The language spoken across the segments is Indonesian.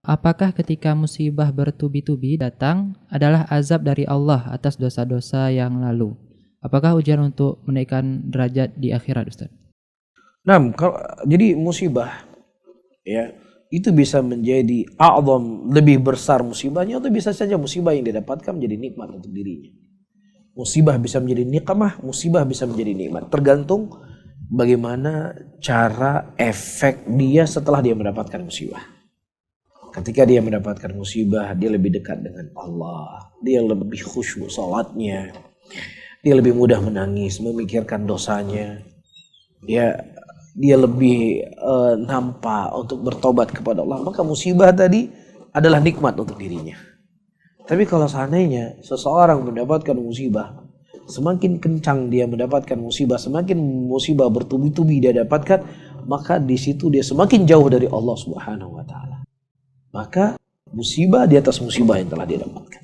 apakah ketika musibah bertubi-tubi datang adalah azab dari Allah atas dosa-dosa yang lalu? Apakah ujian untuk menaikkan derajat di akhirat, Ustaz? Nah, jadi musibah ya itu bisa menjadi a'zam, lebih besar musibahnya, atau bisa saja musibah yang didapatkan menjadi nikmat untuk dirinya. Musibah bisa menjadi nikmah, musibah bisa menjadi nikmat. Tergantung bagaimana cara efek dia setelah dia mendapatkan musibah. Ketika dia mendapatkan musibah, dia lebih dekat dengan Allah. Dia lebih khusyuk salatnya. Dia lebih mudah menangis, memikirkan dosanya. Dia lebih nampak untuk bertobat kepada Allah. Maka musibah tadi adalah nikmat untuk dirinya. Tapi kalau seandainya seseorang mendapatkan musibah, semakin kencang dia mendapatkan musibah, semakin musibah bertubi-tubi dia dapatkan, maka di situ dia semakin jauh dari Allah Subhanahu wa taala. Maka musibah di atas musibah yang telah dia dapatkan.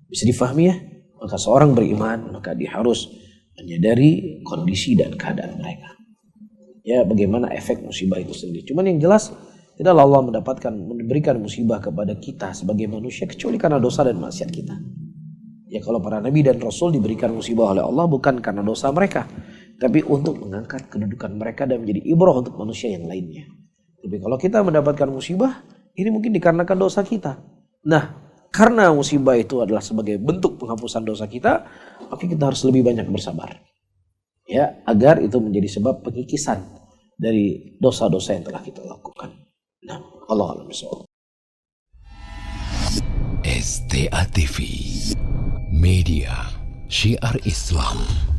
Bisa difahami ya? Maka seorang beriman, maka dia harus menyadari kondisi dan keadaan mereka. Ya, bagaimana efek musibah itu sendiri. Cuman yang jelas, tidaklah Allah memberikan musibah kepada kita sebagai manusia kecuali karena dosa dan maksiat kita. Ya, kalau para nabi dan rasul diberikan musibah oleh Allah bukan karena dosa mereka, tapi untuk mengangkat kedudukan mereka dan menjadi ibrah untuk manusia yang lainnya. Tapi kalau kita mendapatkan musibah, ini mungkin dikarenakan dosa kita. Nah, karena musibah itu adalah sebagai bentuk penghapusan dosa kita, maka kita harus lebih banyak bersabar. Ya, agar itu menjadi sebab pengikisan dari dosa-dosa yang telah kita lakukan. Nah, Allah a'lam bishawab. STA TV Media Syiar Islam.